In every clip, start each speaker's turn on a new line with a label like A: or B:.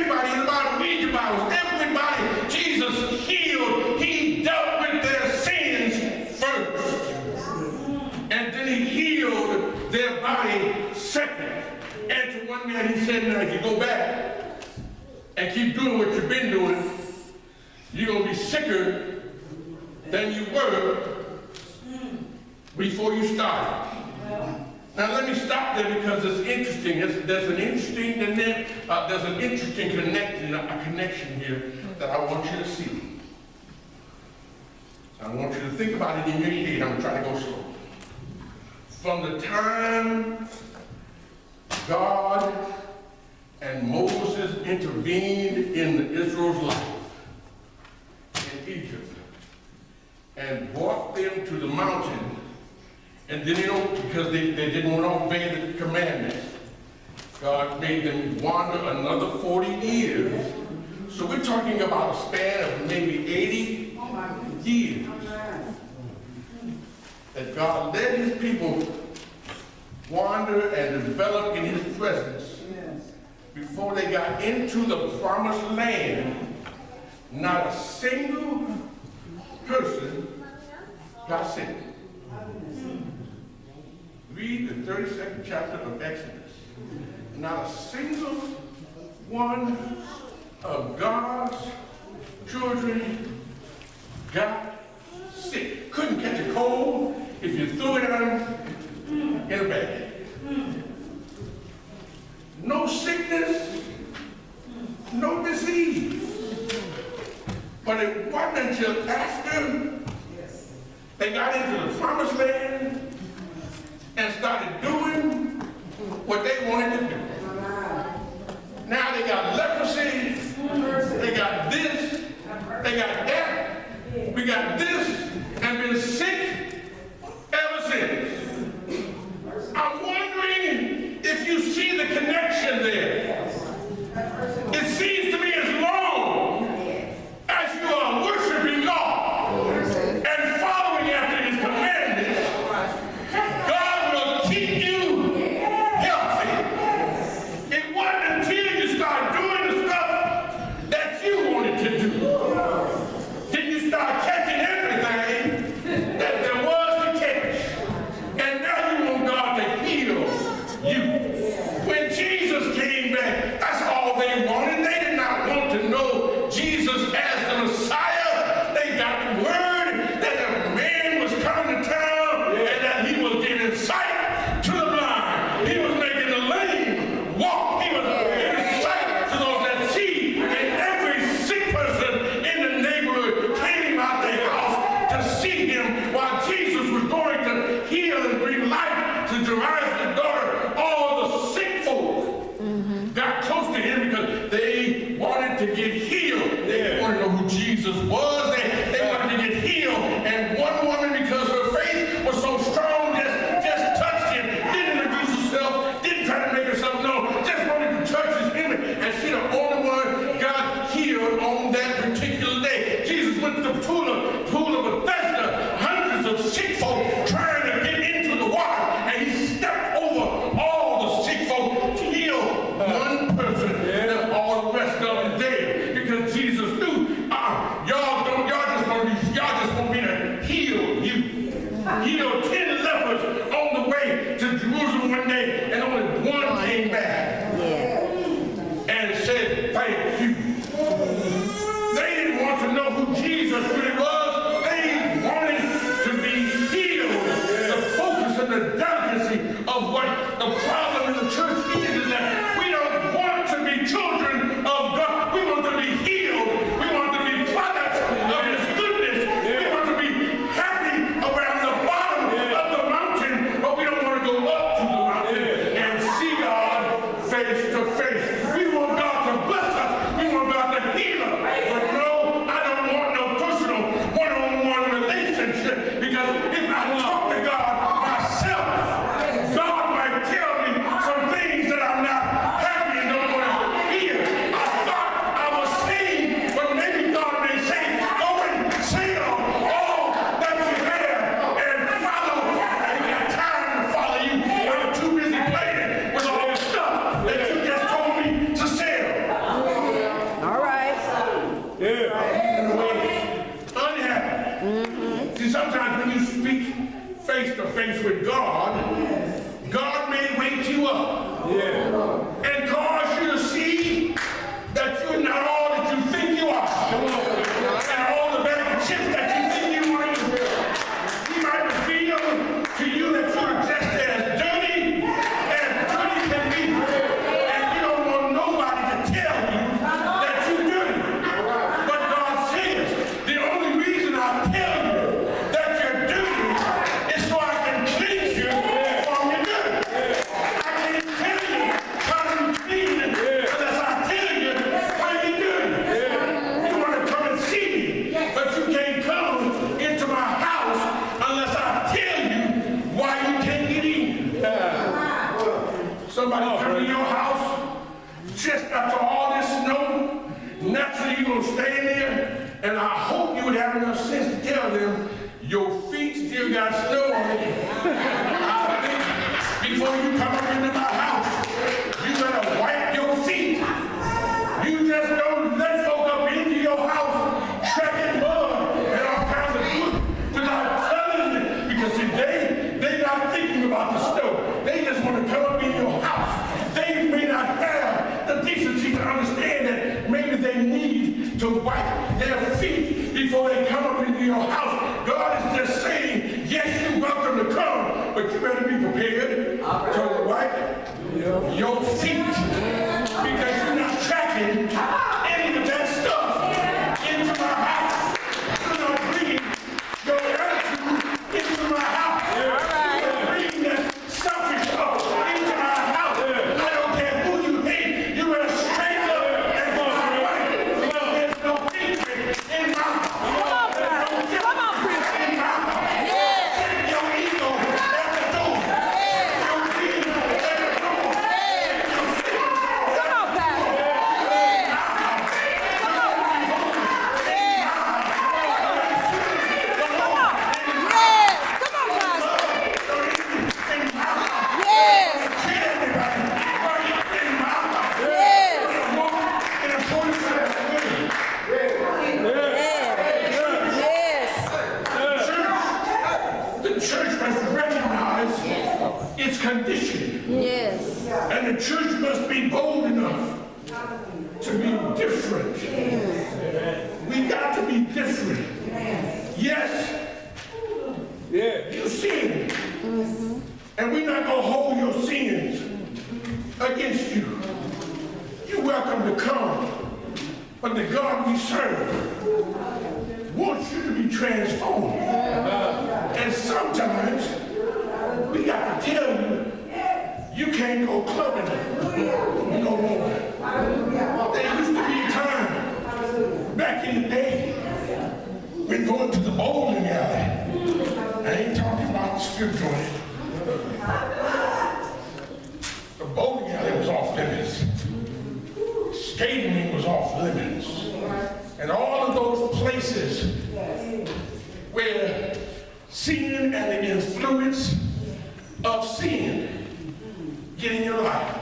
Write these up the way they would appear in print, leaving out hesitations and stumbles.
A: everybody in the Bible, read your Bibles, everybody Jesus healed, he dealt with their sins first. And then he healed their body second. And to one man he said, now if you go back and keep doing what you've been doing, you're going to be sicker than you were before you started. Now let me stop there because it's interesting. There's an interesting connection here that I want you to see. I want you to think about it in your head. I'm trying to go slow. From the time God and Moses intervened in Israel's life in Egypt and brought them to the mountain, and then because they didn't want to obey the commandments, God made them wander another 40 years. So we're talking about a span of maybe 80 years that God let his people wander and develop in his presence before they got into the promised land. Not a single person got sick. Read the 32nd chapter of Exodus. Not a single one of God's children got sick. Couldn't catch a cold if you threw it on them in a bag. No sickness, no disease. But it wasn't until after they got into the promised land and started doing what they wanted to do. Now they got leprosy, they got this, they got that, we got this, and been sick ever since. I'm wondering if you see the connection there. It seems to me as long as you are worshiping God and following after his commandments, God will keep you healthy. It wasn't until you start doing the stuff that you wanted to do. Then you start catching everything that there was to catch. And now you want God to heal you. When Jesus came back, that's all they wanted. They did not want to know Jesus as the Messiah. They got the word that a man was coming to town and that he was giving sight to the blind. He was making the lame walk. He was giving sight to those that see. And every sick person in the neighborhood came out their house to see him while Jesus was going to heal and bring life to Jairus' daughter. All the sick folk got close to him because they wanted to get healed. They didn't want to know who Jesus was. They wanted to get healed. And one woman, because her faith was so strong, just touched him. Didn't introduce herself. Didn't try to make herself known. Just wanted to touch his image. And she the only one got healed on that particular day. Jesus went to the pool of Bethesda. Hundreds of sick folk trying to get into the water. And he stepped over all the sick folk to heal one person. Left all the rest of them dead. Because Jesus knew, y'all don't face to face with God, God may wake you up and cause you to see that you're not all that you think you are. And all the bag of chips that you think you are. He might reveal to you that you're just as dirty can be. And you don't want nobody to tell you that you're dirty. But God says, the only reason I tell you that you're dirty is so I can cleanse you from your dirt. I can't tell you how to be clean unless I tell you how you're dirty. You want to come and see me, but you can't come into my house unless I tell you why you can't get in. Somebody come to your house just after all this snow. Naturally, you're going to stay there, and I hope you would have enough sense to tell them your feet still got snow on it. I think before you come up into my house, you better wipe your feet. You just don't let folk up into your house tracking mud and all kinds of good without telling them, because today they're not thinking about the snow. They just want to come up in your house. They may not have the decency to understand that maybe they need to wipe their feet before they come up into your house. God is just saying, yes, you're welcome to come, but you better be prepared to wipe your feet, because you're not tracking any of that stuff into my house. You're not bringing your attitude into my house. You're bringing that selfish stuff into my house. I don't care who you hate. You better straighten up and go my way. There's no hatred in my house. There's no jealousy in my house. Set your ego at the door. Your feet at the door. Your feet at the door. The church must recognize its condition.
B: Yes.
A: And the church must be bold enough to be different. We got to be different. Yes, you sin. And we're not going to hold your sins against you. You're welcome to come. But the God we serve wants you to be transformed. And sometimes we got to tell you, you can't go clubbing no more. There used to be a time back in the day when going to the bowling alley. I ain't talking about the strip joint. The bowling alley was off limits. Skating was off limits. And all of those places where sin and the influence of sin get in your life.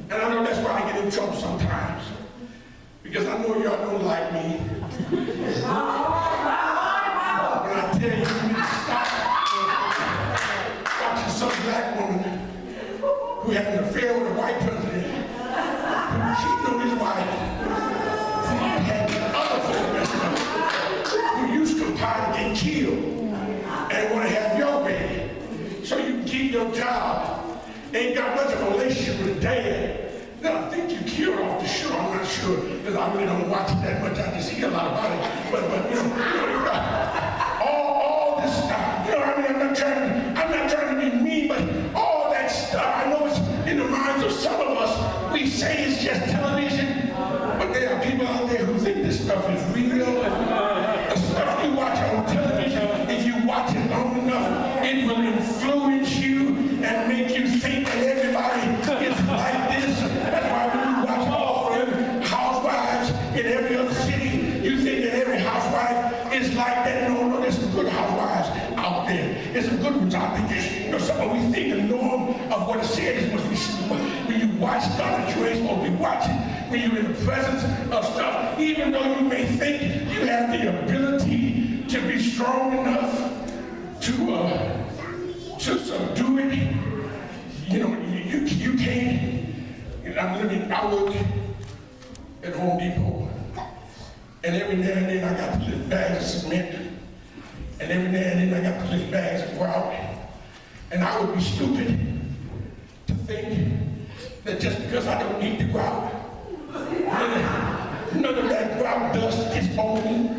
A: And I know that's why I get in trouble sometimes, because I know y'all don't like me. When I tell you, you need to stop watching some black woman who had an affair with a white president, who cheated on his wife, had other folk messing up, who used to compile to get killed and want to have your baby so you can keep your job. Ain't got much of a relationship with dad. Now, I think you killed off the show. I'm not sure, because I really don't watch it that much. I just hear a lot about it. But you know, all this stuff. You know, I mean, I'm not trying to be mean, but all that stuff, I know it's in the minds of some of us. We say it's just television, but there are people out there who think this stuff is real. The stuff you watch on television, if you watch it long enough, it will influence you and make you think that everybody is like this. That's why when you watch all them housewives in every other city, you think that every housewife is like that. No, there's some good housewives out there. There's some good ones out there. You know, some of we think the norm of what is said is must be when you watch stuff that you ain't supposed to be watching, when you're in the presence of stuff, even though you may think you have the ability to be strong enough to to subdue it. You know, you can't. You know, I work at Home Depot, and every now and then I got to lift bags of cement, and every now and then I got to lift bags of grout, and I would be stupid to think that just because I don't eat the grout, none of that grout dust is on me,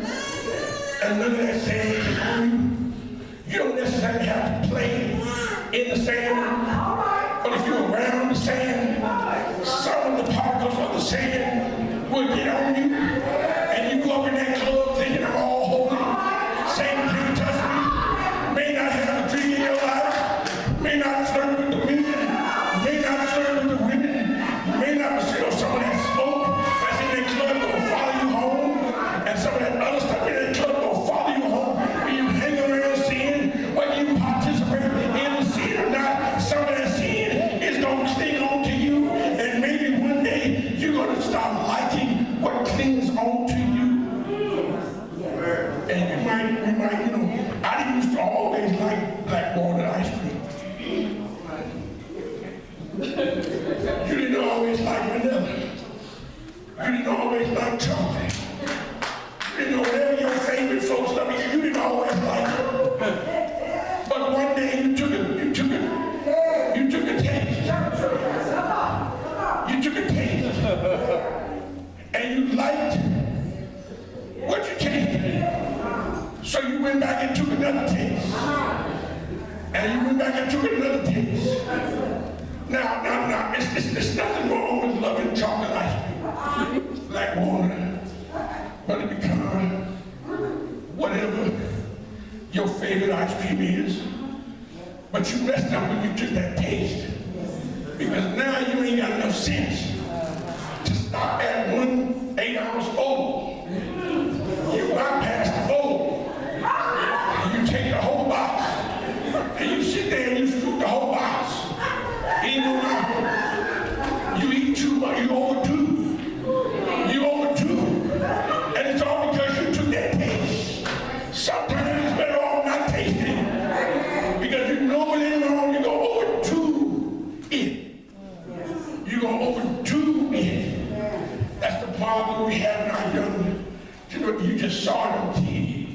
A: and none of that sand is on you. You don't necessarily have to play in the sand, but if you're around the sand, some of the particles of the sand will get on you, and you go up in that club thinking I'm all holy. Satan can't touch me. May not have a dream in your life, may not flirt with the men, may not flirt with the women, may not see some of that smoke that's in that club will follow you home, and some of that other stuff in that club will follow you home. When you hang around sin, whether you participate in the sin or not, some of that sin is going to cling on to you, and maybe one day you're going to start liking what clings on to you. And you might, you know, I didn't used to always like black walnut ice cream. You didn't always like vanilla. You didn't always like chocolate. You didn't know whatever your favorite folks love you didn't always like it. But one day you took a taste. You took a taste. And you liked what you tasted. So you went back and took another taste. And you went back and took another taste. Now, it's nothing wrong with loving chocolate ice cream, black walnut, but it becomes whatever your favorite ice cream is. But you messed up when you took that taste, because now you ain't got enough sense to stop at 1 8-ounce bowl. You bypass the bowl, and you take the whole box, and you sit there and you scoop the whole box. Even you eat too much, you overdo. And it's all because you took that taste. Sometimes it's better off not tasting it, because you know what ain't wrong, you're going to overdo it. You're going to overdo it. That's the problem we have in our young. You know, you just saw it on TV.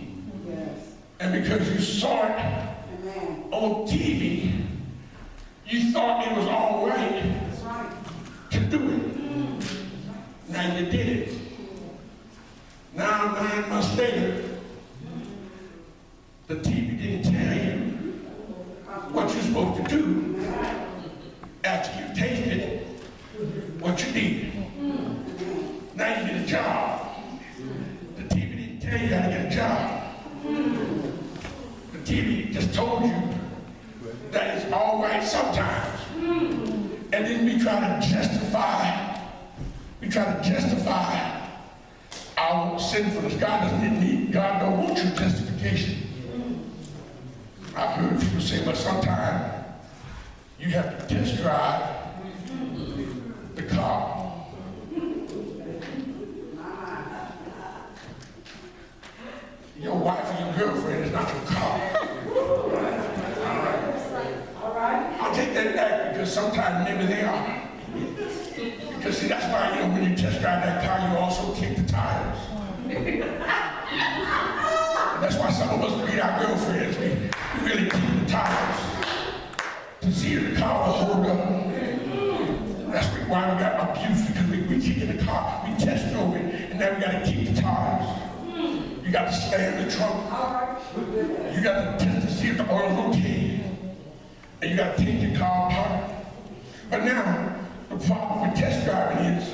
A: And because you saw it on TV, you thought it was all right to do it. Now you did it. Now, 9 months later, the TV didn't tell you what you're supposed to do after you tasted what you did. Now you get a job. The TV didn't tell you how to get a job. The TV just told you that it's all right sometimes. And then we try to justify our sinfulness. God don't want your justification. I've heard people say, but sometimes you have to test drive the car. Your wife or your girlfriend is not your car. I'll take that back, because sometimes maybe they are. Because see, that's why, you know, when you test drive that car, you also kick the tires. And that's why some of us beat our girlfriends. We really kick the tires to see if the car will hold up. That's why we got abuse, because we kick in the car, we test drove it, and now we got to kick the tires. You got to slam the trunk. You got to test to see if the oil's okay. And you got to take your car apart. But now, the problem with test driving is